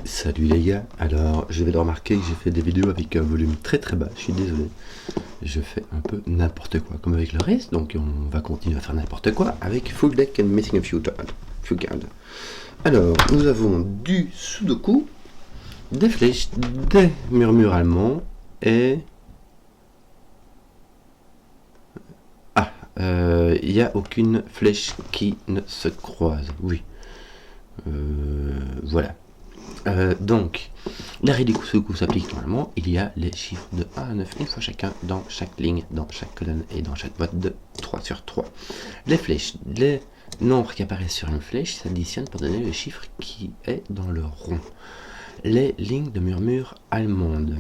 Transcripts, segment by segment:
Salut les gars, alors je vais le remarquer que j'ai fait des vidéos avec un volume très très bas, je suis désolé. Je fais un peu n'importe quoi, comme avec le reste, donc on va continuer à faire n'importe quoi avec Full Deck and Missing a Few Cards. Alors, nous avons du Sudoku, des flèches, des murmures allemands et... il n'y a aucune flèche qui ne se croise, oui. Voilà. Donc, la règle du Sudoku s'applique normalement. Il y a les chiffres de 1 à 9 une fois chacun dans chaque ligne, dans chaque colonne et dans chaque boîte de 3 sur 3. Les flèches, les nombres qui apparaissent sur une flèche s'additionnent pour donner le chiffre qui est dans le rond. Les lignes de murmure allemande.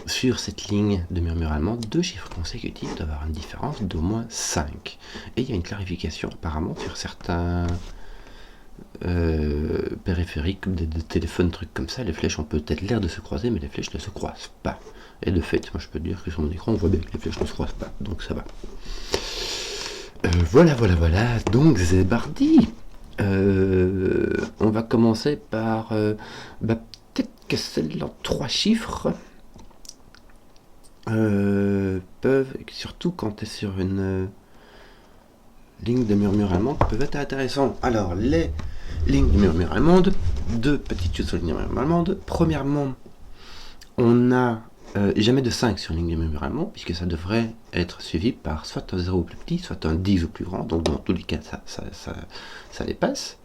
Sur cette ligne de murmure allemande, deux chiffres consécutifs doivent avoir une différence d'au moins 5. Et il y a une clarification apparemment sur certains... périphériques, de téléphones, trucs comme ça, les flèches ont peut-être l'air de se croiser, mais les flèches ne se croisent pas. Et de fait, moi je peux te dire que sur mon écran, on voit bien que les flèches ne se croisent pas, donc ça va. Voilà, donc c'est parti. On va commencer par peut-être que celles en 3 chiffres peuvent, surtout quand tu es sur une ligne de murmure allemande, peuvent être intéressants. Alors, les lignes de murmure allemande, deux petites choses sur les lignes de murmure allemande. Premièrement, on n'a jamais de 5 sur une ligne de murmure allemande, puisque ça devrait être suivi par soit un 0 plus petit, soit un 10 ou plus grand, donc dans tous les cas, ça les passe.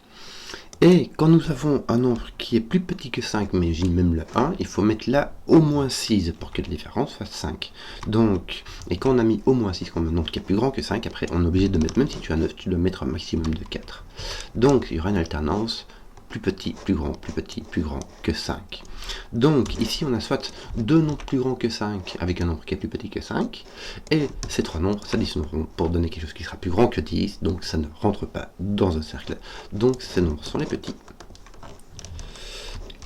Et quand nous avons un nombre qui est plus petit que 5, mais j'ai même le 1, il faut mettre là au moins 6 pour que la différence fasse 5. Donc, et quand on a mis au moins 6, comme un nombre qui est plus grand que 5, après on est obligé de mettre, même si tu as 9, tu dois mettre un maximum de 4. Donc il y aura une alternance plus petit, plus grand que 5. Donc ici on a soit deux nombres plus grands que 5 avec un nombre qui est plus petit que 5, et ces trois nombres s'additionneront pour donner quelque chose qui sera plus grand que 10, donc ça ne rentre pas dans un cercle. Donc ces nombres sont les petits,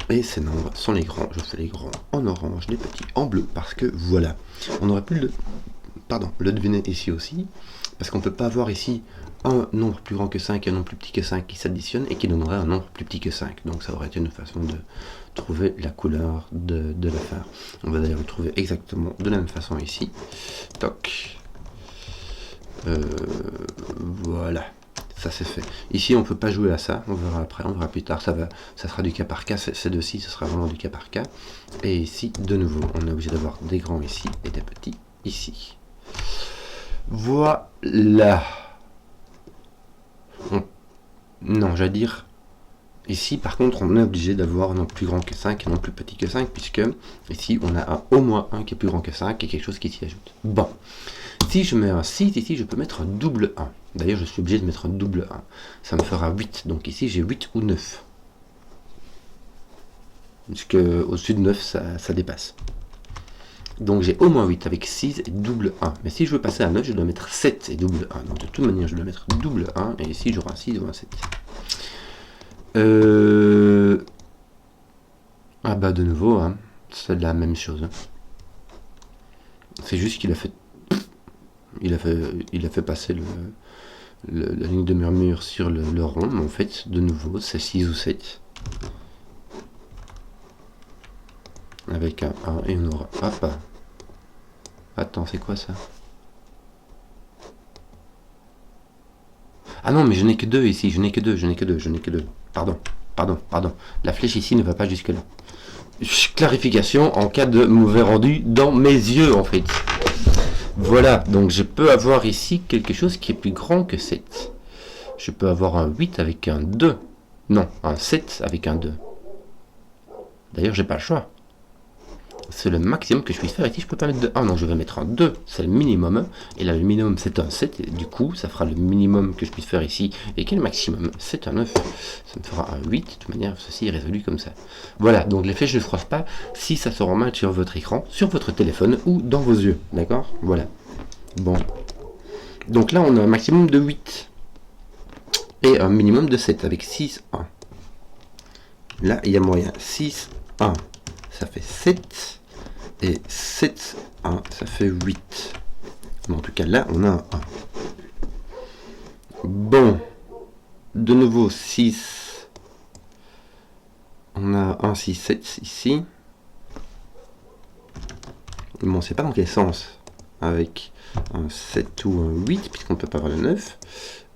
et ces nombres sont les grands. Je fais les grands en orange, les petits en bleu, parce que voilà. On aurait pu le deviner ici aussi, parce qu'on ne peut pas avoir ici un nombre plus grand que 5 et un nombre plus petit que 5 qui s'additionnent et qui donnerait un nombre plus petit que 5. Donc ça aurait été une façon de trouver la couleur de la faire. On va d'ailleurs le trouver exactement de la même façon ici. Toc. Voilà. Ça c'est fait. Ici on peut pas jouer à ça, on verra après, on verra plus tard, ça sera du cas par cas, ces deux-ci ce sera vraiment du cas par cas. Et ici, de nouveau, on est obligé d'avoir des grands ici et des petits ici. Voilà. Non, j'allais dire, ici par contre on est obligé d'avoir non plus grand que 5 et non plus petit que 5, puisque ici on a au moins un qui est plus grand que 5 et quelque chose qui s'y ajoute. Bon, si je mets un 6 ici, je peux mettre un double 1. D'ailleurs je suis obligé de mettre un double 1. Ça me fera 8, donc ici j'ai 8 ou 9. Puisque au-dessus de 9 ça dépasse. Donc j'ai au moins 8 avec 6 et double 1. Mais si je veux passer à 9, je dois mettre 7 et double 1. Donc de toute manière, je dois mettre double 1. Et ici, j'aurai un 6 ou un 7. Ah bah de nouveau, hein, c'est la même chose. Hein. C'est juste qu'il a fait... Il a fait passer la ligne de murmure sur le rond. Mais en fait, de nouveau, c'est 6 ou 7. Avec un 1 et on aura... Hop. Attends, c'est quoi ça? Ah non, mais je n'ai que 2 ici, je n'ai que 2. Pardon. La flèche ici ne va pas jusque là. Clarification en cas de mauvais rendu dans mes yeux, en fait. Voilà, donc je peux avoir ici quelque chose qui est plus grand que 7. Je peux avoir un 8 avec un 2. Non, un 7 avec un 2. D'ailleurs, j'ai pas le choix. C'est le maximum que je puisse faire. Ici, je peux pas mettre de 1, donc je vais mettre un 2, c'est le minimum. Et là, le minimum, c'est un 7. Et du coup, ça fera le minimum que je puisse faire ici. Et quel maximum? C'est un 9. Ça me fera un 8. De toute manière, ceci est résolu comme ça. Voilà, donc les flèches ne se croisent pas si ça se remet sur votre écran, sur votre téléphone ou dans vos yeux. D'accord? Voilà. Bon. Donc là, on a un maximum de 8. Et un minimum de 7 avec 6, 1. Là, il y a moyen. 6, 1. Ça fait 7. Et 7, 1, ça fait 8. Mais en tout cas, là, on a un 1. Bon. De nouveau, 6. On a un 6, 7 ici. Bon, c'est pas dans quel sens. Avec un 7 ou un 8, puisqu'on ne peut pas avoir le 9.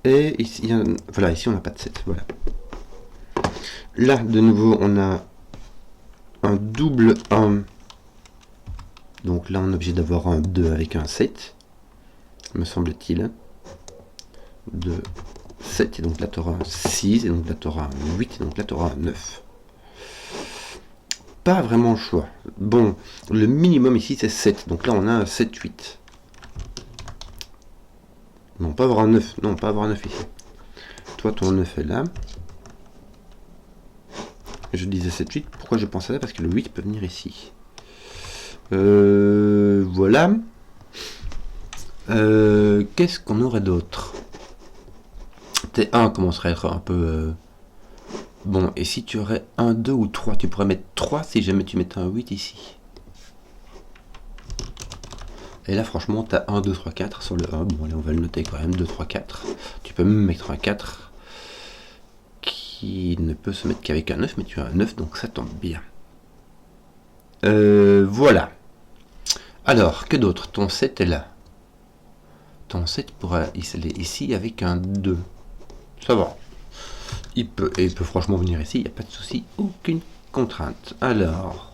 Et ici, voilà, ici on n'a pas de 7. Voilà. Là, de nouveau, on a un double 1. Donc là, on est obligé d'avoir un 2 avec un 7. Me semble-t-il. 2, 7. Et donc là, tu auras un 6. Et donc là, tu auras un 8. Et donc là, tu auras un 9. Pas vraiment le choix. Bon, le minimum ici, c'est 7. Donc là, on a un 7, 8. Non, pas avoir un 9. Non, pas avoir un 9 ici. Toi, ton 9 est là. Je disais 7, 8. Pourquoi je pense à ça? Parce que le 8 peut venir ici. Voilà. Qu'est-ce qu'on aurait d'autre? T1 commencerait à être un peu... Bon, et si tu aurais 1, 2 ou 3, tu pourrais mettre 3 si jamais tu mettais un 8 ici. Et là, franchement, tu as 1, 2, 3, 4 sur le 1. Bon, allez, on va le noter quand même. 2, 3, 4. Tu peux même mettre un 4 qui ne peut se mettre qu'avec un 9, mais tu as un 9, donc ça tombe bien. Voilà. Alors, que d'autre? Ton 7 est là. Ton 7 pourra aller ici avec un 2. Ça va. Il peut franchement venir ici, il n'y a pas de souci, aucune contrainte. Alors,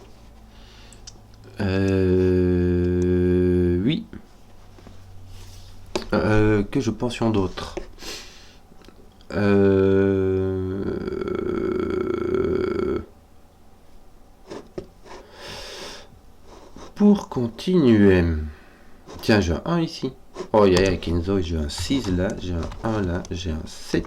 oui. Que je pensions d'autres. Pour continuer, tiens, j'ai un 1 ici. Oh, il y a Kenzo, j'ai un 6 là, j'ai un 1 là, j'ai un 7.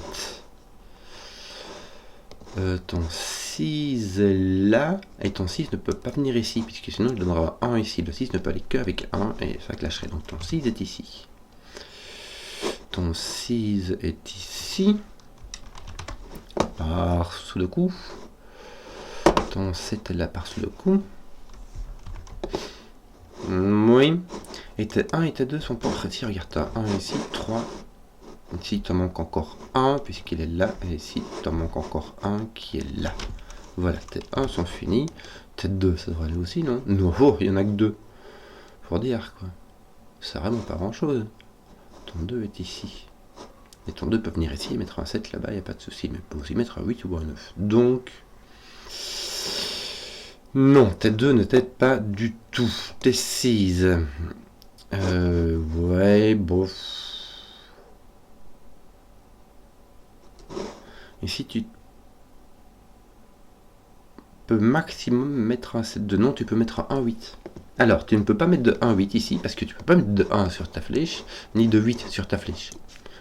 Ton 6 est là, et ton 6 ne peut pas venir ici, puisque sinon il donnera 1 ici. Le 6 ne peut aller qu'avec 1, et ça clasherait. Donc ton 6 est ici. Ton 6 est ici. Par sous le coup. Ton 7 est là par sous le coup. Oui. Et tes 1 et tes 2 sont pas précis. Regarde, tu as 1 ici, 3. Ici, il te manque encore 1 puisqu'il est là. Et ici, il te manque encore 1 qui est là. Voilà, tes 1 sont finis. Tes 2, ça devrait aller aussi, non? Non, oh, il n'y en a que 2. Pour dire, quoi. C'est vraiment pas grand-chose. Ton 2 est ici. Et ton 2 peut venir ici et mettre un 7 là-bas, il n'y a pas de souci. Mais peut aussi mettre un 8 ou un 9. Donc... non, tes 2 ne t'aident pas du tout. Tes 6. Ouais, bof. Ici, tu peux maximum mettre un 7 de non, tu peux mettre un 8. Alors, tu ne peux pas mettre de 1 8 ici, parce que tu peux pas mettre de 1 sur ta flèche, ni de 8 sur ta flèche.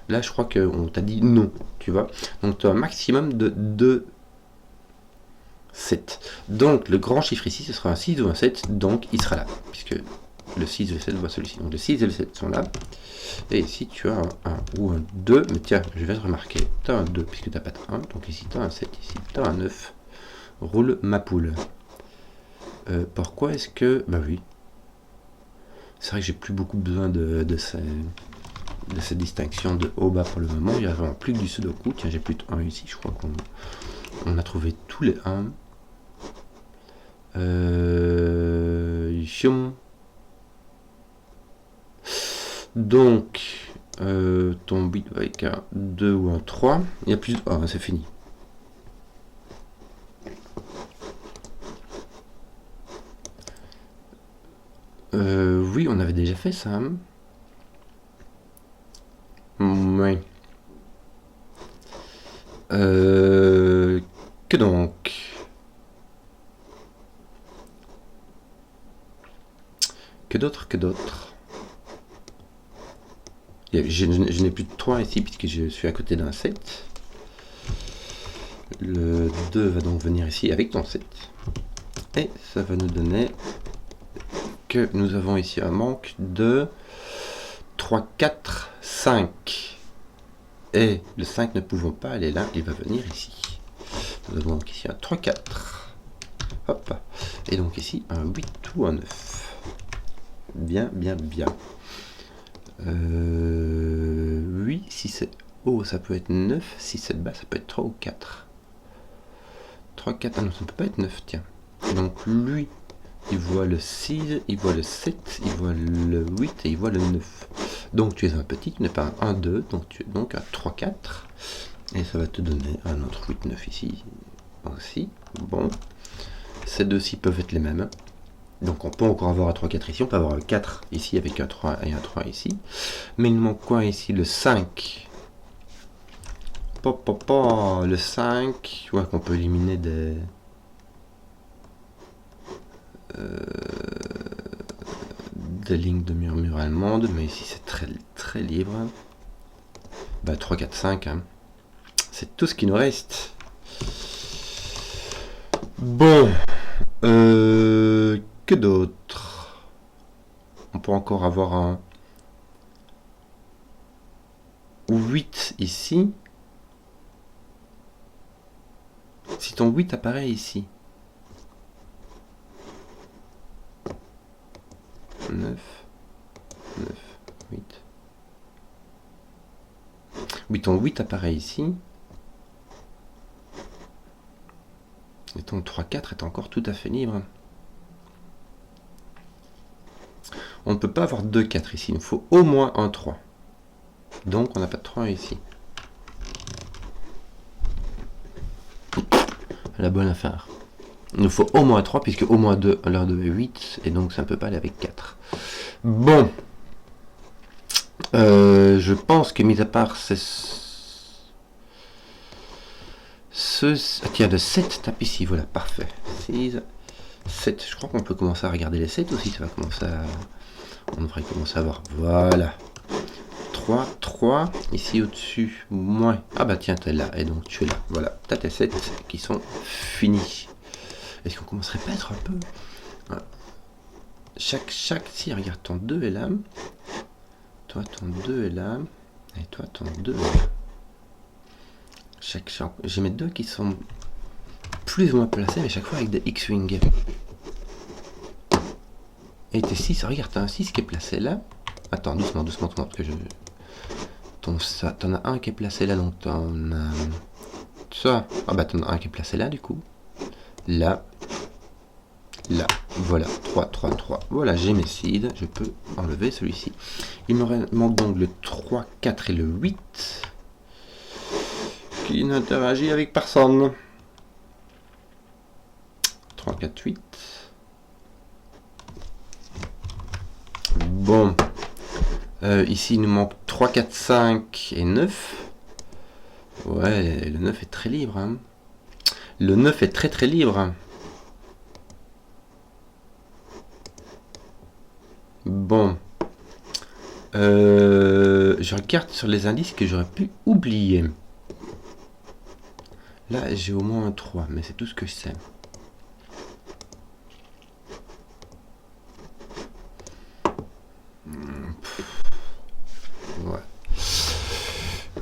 Là, je crois qu'on t'a dit non, tu vois. Donc, tu as un maximum de 2, 7. Donc, le grand chiffre ici, ce sera un 6 ou un 7, donc il sera là, puisque le 6 et le 7 voient celui-ci. Donc, le 6 et le 7 sont là. Et ici, tu as un 1 ou un 2, mais tiens, je vais te remarquer, tu as un 2, puisque tu n'as pas de 1, donc ici, tu as un 7, ici, tu as un 9. Roule ma poule. Pourquoi est-ce que... bah oui. C'est vrai que j'ai plus beaucoup besoin de ces distinctions de haut-bas pour le moment. Il n'y a vraiment plus que du sudoku. Tiens, j'ai plus de 1 ici. Je crois qu'on a trouvé tous les 1. Donc, ton 8 avec un 2 ou un 3. Il y a plus de... ah, c'est fini. Oui, on avait déjà fait ça. Hein. Oui. Que donc? Que d'autre? Je n'ai plus de 3 ici puisque je suis à côté d'un 7. Le 2 va donc venir ici avec ton 7. Et ça va nous donner que nous avons ici un manque de 3, 4, 5. Et le 5 ne pouvant pas aller là, il va venir ici. Nous avons donc ici un 3, 4. Hop. Et donc ici un 8 ou un 9. Bien. Oui, si c'est haut, ça peut être 9. Si c'est bas, ça peut être 3 ou 4. 3, 4, ah non, ça ne peut pas être 9, tiens. Donc lui, il voit le 6, il voit le 7, il voit le 8 et il voit le 9. Donc tu es un petit, tu n'es pas un 1, 2, donc tu es donc un 3, 4. Et ça va te donner un autre 8, 9 ici aussi. Bon, ces deux-ci peuvent être les mêmes. Donc on peut encore avoir un 3, 4 ici, on peut avoir un 4 ici avec un 3 et un 3 ici. Mais il manque quoi ici? Le 5. Le 5, ouais, qu'on peut éliminer des lignes de murmure allemande, mais ici c'est très, très libre. Bah 3, 4, 5, hein. C'est tout ce qui nous reste. Bon, que d'autre? On peut encore avoir un 8 ici. Si ton 8 apparaît ici. 9, 9, 8. Oui, ton 8 apparaît ici. Et ton 3, 4 est encore tout à fait libre. On ne peut pas avoir 2, 4 ici. Il nous faut au moins un 3. Donc on n'a pas de 3 ici. La bonne affaire. Il nous faut au moins 3, puisque au moins 2, l'un 2 est 8, et donc ça ne peut pas aller avec 4. Bon. Je pense que, mis à part tiens, de 7 tape ici, voilà, parfait. 6, 7, je crois qu'on peut commencer à regarder les 7 aussi, ça va commencer à... On devrait commencer à voir, voilà. 3, 3, ici au-dessus, moins. Ah bah tiens, t'es là, et donc tu es là. Voilà, t'as tes 7 qui sont finis. Est-ce qu'on commencerait pas à être un peu... Voilà. Si, regarde, ton 2 est là. Toi, ton 2 est là. Et toi, ton 2 est là. J'ai mes 2 qui sont plus ou moins placés, mais chaque fois avec des X-Wing. Et tes 6, regarde, t'as un 6 qui est placé là. Attends, doucement, parce que je... T'en as un qui est placé là, donc t'en as... Ça. Ah bah t'en as un qui est placé là, du coup. Là. Là. Voilà. 3, 3, 3. Voilà, j'ai mes seeds. Je peux enlever celui-ci. Il me manque donc le 3, 4 et le 8. Qui n'interagit avec personne. 3, 4, 8. Bon. Ici, il nous manque 3, 4, 5 et 9. Ouais, le 9 est très libre. Hein. Le 9 est très très libre. Bon. Je regarde sur les indices que j'aurais pu oublier. Là, j'ai au moins un 3, mais c'est tout ce que je sais. Ouais.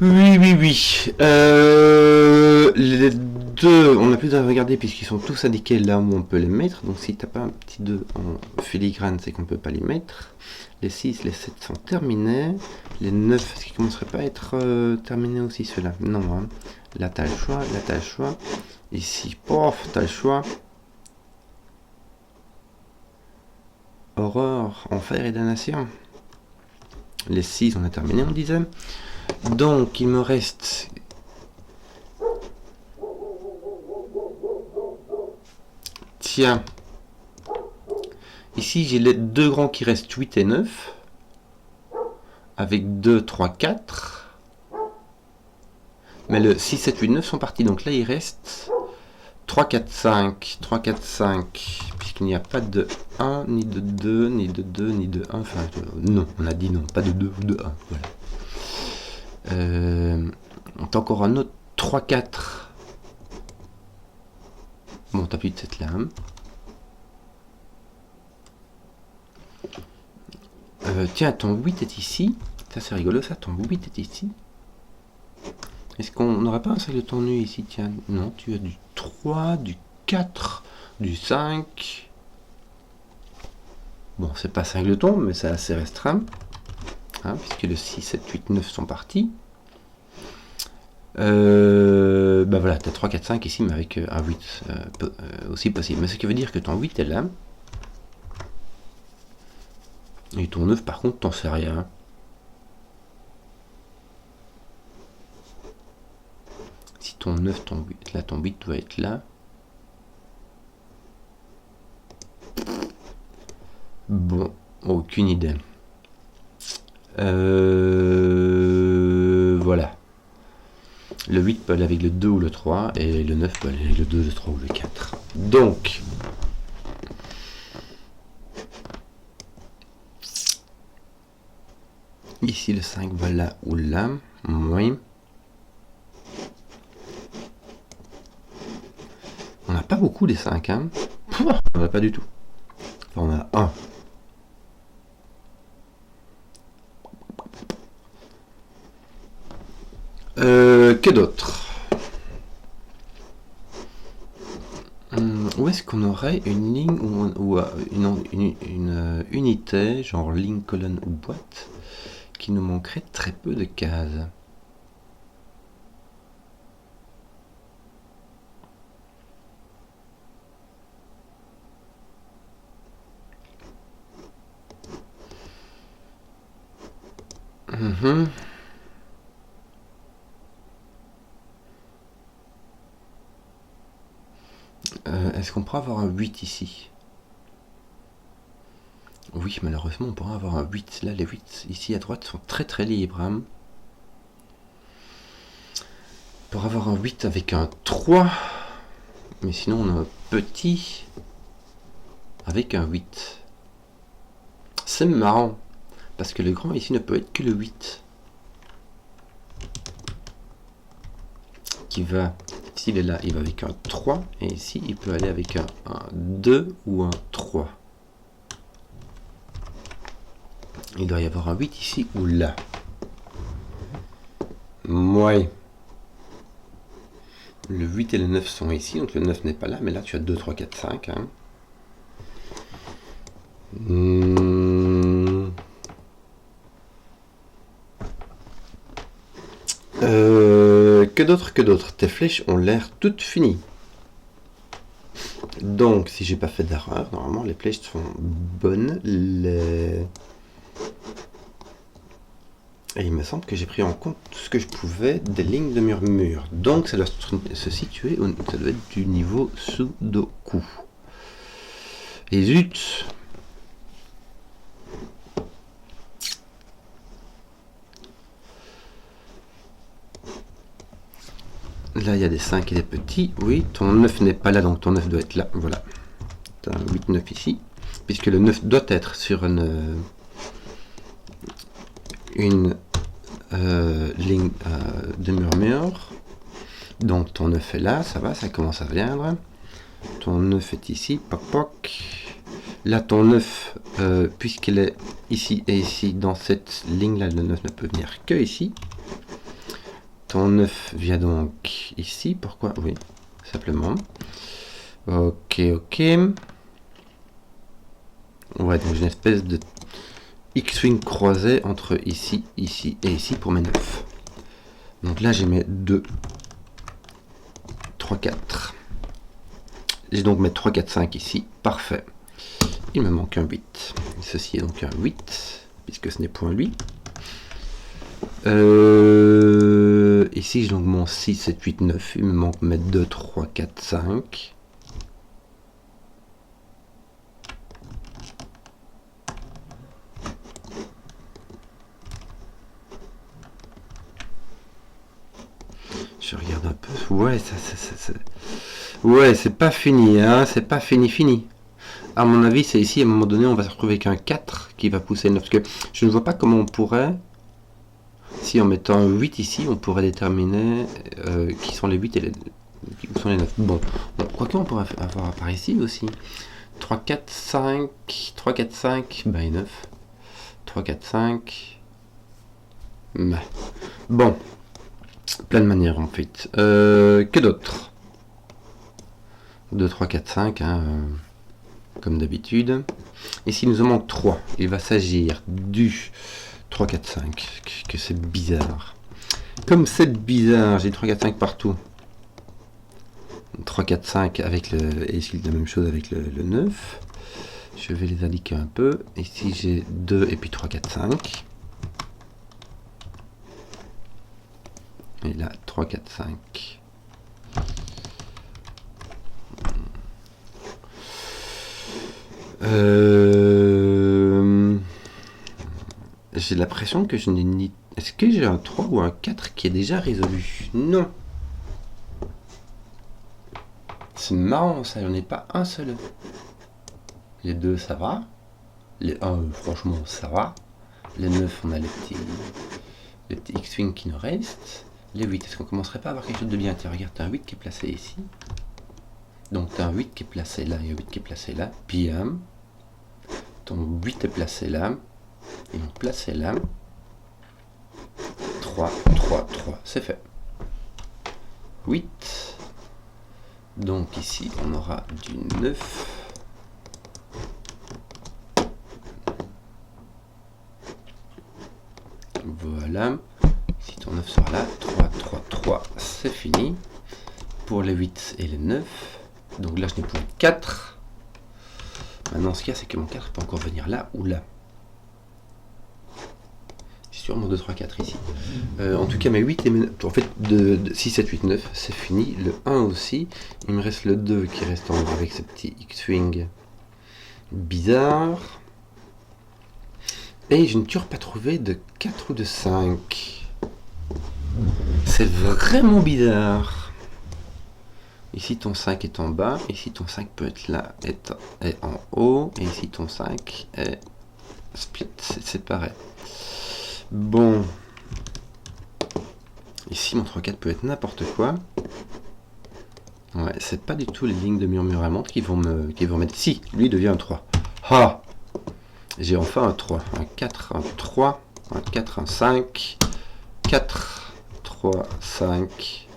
Oui. Les deux, on n'a plus à regarder puisqu'ils sont tous indiqués là où on peut les mettre. Donc si t'as pas un petit 2 en filigrane, c'est qu'on peut pas les mettre. Les 6, les 7 sont terminés. Les 9, est-ce qu'ils commenceraient pas à être terminés aussi ceux-là? Non, hein. Là t'as le choix, là t'as le choix. Ici, pof, t'as le choix. Horreur, enfer et damnation. Les 6, on a terminé, on disait. Donc, il me reste... Tiens. Ici, j'ai les deux grands qui restent 8 et 9. Avec 2, 3, 4. Mais le 6, 7, 8, 9 sont partis. Donc là, il reste 3, 4, 5. 3, 4, 5. Puisqu'il n'y a pas de 1, ni de 2, ni de 2, ni de 1. Enfin, non, on a dit non. Pas de 2 ou de 1. Voilà. On a encore un autre 3, 4. Bon, t'as plus de cette lame. Tiens, ton 8 est ici. Ça, c'est rigolo, ça. Ton 8 est ici. Est-ce qu'on n'aurait pas un singleton nu ici? Tiens, non, tu as du 3, du 4, du 5. Bon, c'est pas singleton, mais c'est assez restreint. Hein, puisque le 6, 7, 8, 9 sont partis. Bah voilà, tu as 3, 4, 5 ici, mais avec un 8 aussi possible. Mais ce qui veut dire que ton 8 est là. Et ton 9, par contre, t'en sais rien. Si ton 9, ton 8, là, ton 8 doit être là. Bon, aucune idée. Voilà. Le 8 peut aller avec le 2 ou le 3, et le 9 peut aller avec le 2, le 3 ou le 4. Donc, ici le 5 va là ou là. Oui. On n'a pas beaucoup des 5, hein. On n'a pas du tout. Enfin, on a 1. Que d'autre? Où est-ce qu'on aurait une ligne ou une unité, genre ligne, colonne ou boîte, qui nous manquerait très peu de cases? Est-ce qu'on pourra avoir un 8 ici? Oui, malheureusement, on pourra avoir un 8. Là, les 8 ici à droite sont très très libres. Hein. Pour avoir un 8 avec un 3. Mais sinon, on a un petit avec un 8. C'est marrant. Parce que le grand ici ne peut être que le 8. Qui va, s'il est là, il va avec un 3. Et ici, il peut aller avec un 2 ou un 3. Il doit y avoir un 8 ici ou là. Ouais. Le 8 et le 9 sont ici, donc le 9 n'est pas là, mais là tu as 2, 3, 4, 5. Hein. Que d'autres Tes flèches ont l'air toutes finies. Donc, si j'ai pas fait d'erreur, normalement les flèches sont bonnes. Et il me semble que j'ai pris en compte tout ce que je pouvais des lignes de murmure. Donc ça doit se situer, ça doit être du niveau Sudoku. Et zut! Là il y a des 5 et des petits. Oui, ton 9 n'est pas là, donc ton 9 doit être là. Voilà. Tu as un 8, 9 ici. Puisque le 9 doit être sur une ligne de murmure. Donc ton 9 est là, ça va, ça commence à viendre. Ton 9 est ici, poc poc. Là ton 9, puisqu'il est ici et ici, dans cette ligne-là, le 9 ne peut venir que ici. Ton 9 vient donc ici, pourquoi? Oui, simplement. Ok, ok. Ouais, donc j'ai une espèce de X-wing croisé entre ici, ici et ici pour mes 9. Donc là j'ai mes 2, 3, 4. J'ai donc mes 3, 4, 5 ici. Parfait. Il me manque un 8. Ceci est donc un 8, puisque ce n'est point lui. Ici j'ai donc mon 6, 7, 8, 9. Il me manque mes 2, 3, 4, 5. Je regarde un peu. Ouais, ouais, c'est pas fini, hein. C'est pas fini. À mon avis, c'est ici, à un moment donné, on va se retrouver avec un 4 qui va pousser le 9. Parce que je ne vois pas comment on pourrait, si en mettant un 8 ici, on pourrait déterminer qui sont les 8 et où sont les 9. Bon, quoique on pourrait avoir par ici aussi. 3, 4, 5, 3, 4, 5, bah et 9. 3, 4, 5. Bah. Bon. Plein de manières en fait. Que d'autre? 2, 3, 4, 5, hein, comme d'habitude. Ici, il nous en manque 3. Il va s'agir du 3, 4, 5, que c'est bizarre. Comme c'est bizarre, j'ai 3, 4, 5 partout. 3, 4, 5 avec le... Et ici la même chose avec le 9. Je vais les indiquer un peu. Ici j'ai 2 et puis 3, 4, 5. Et là 3, 4, 5. J'ai l'impression que je n'ai ni... Est-ce que j'ai un 3 ou un 4 qui est déjà résolu? Non. C'est marrant ça, j'en ai pas un seul. Les 2 ça va. Les 1 franchement ça va. Les 9 on a les petits X-Wing qui nous restent. Les 8, est-ce qu'on commencerait pas à avoir quelque chose de bien? Tiens, regarde, t'as un 8 qui est placé ici. Donc t'as un 8 qui est placé là et un 8 qui est placé là. Bien. Ton 8 est placé là. Et donc placé là. 3, 3, 3, c'est fait. 8. Donc ici on aura du 9. Voilà. Si ton 9 sera là, 3, 3, 3, c'est fini. Pour les 8 et les 9. Donc là je n'ai plus 4. Maintenant ce qu'il y a c'est que mon 4 peut encore venir là ou là. Sûrement 2, 3, 4 ici. En tout cas mes 8 et mes 9, en fait de 6, 7, 8, 9 c'est fini. Le 1 aussi. Il me reste le 2 qui reste en avec ce petit X-Wing bizarre. Et je n'ai toujours pas trouvé de 4 ou de 5. C'est vraiment bizarre. Ici ton 5 est en bas. Ici ton 5 peut être là, est en haut. Et ici ton 5 est split, c'est séparé. Bon. Ici mon 3-4 peut être n'importe quoi. Ouais, c'est pas du tout les lignes de murmuration qui vont mettre. Si, lui devient un 3. Ah! J'ai enfin un 3. Un 4, un 3, un 4, un 5. 4, 3, 5.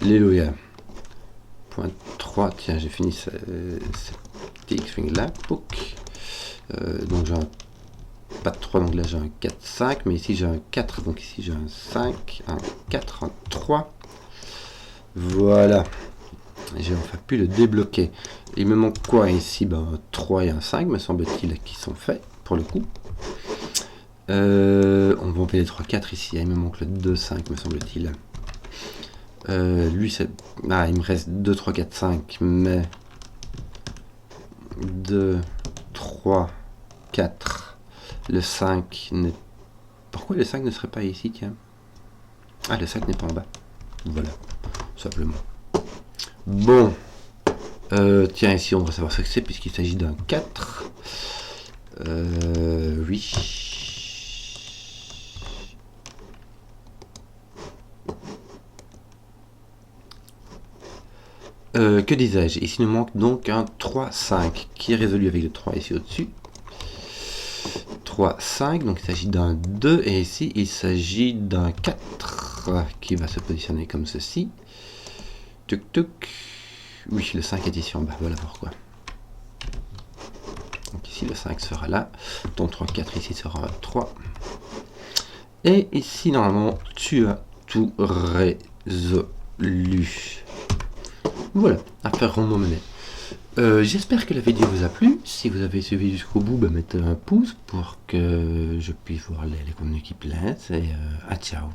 Alléluia. Point 3. Tiens, j'ai fini ce petit X-Wing là. Donc j'ai un pas de 3, donc là j'ai un 4, 5, mais ici j'ai un 4, donc ici j'ai un 5, un 4, un 3. Voilà. J'ai enfin pu le débloquer. Il me manque quoi ici? Un 3 et un 5, me semble-t-il, qui sont faits, pour le coup. On va enlever les 3, 4 ici. Il me manque le 2, 5, me semble-t-il. Lui, c'est... Ah, il me reste 2, 3, 4, 5, mais... 2, 3, 4... Le 5 n'est... Pourquoi le 5 ne serait pas ici, tiens? Ah, le 5 n'est pas en bas. Voilà, simplement. Bon. Tiens, ici, on va savoir ce que c'est, puisqu'il s'agit d'un 4. Oui. Que disais-je? Ici, il nous manque donc un 3, 5, qui est résolu avec le 3 ici au-dessus. 3, 5, donc il s'agit d'un 2, et ici il s'agit d'un 4 qui va se positionner comme ceci. Tuc tuc. Oui, le 5 est ici en bas, voilà pourquoi. Donc ici le 5 sera là, ton 3, 4 ici sera un 3. Et ici normalement tu as tout résolu. Voilà, affaire rondement menée. J'espère que la vidéo vous a plu. Si vous avez suivi jusqu'au bout, mettez un pouce pour que je puisse voir les contenus qui plaisent. Et à ciao.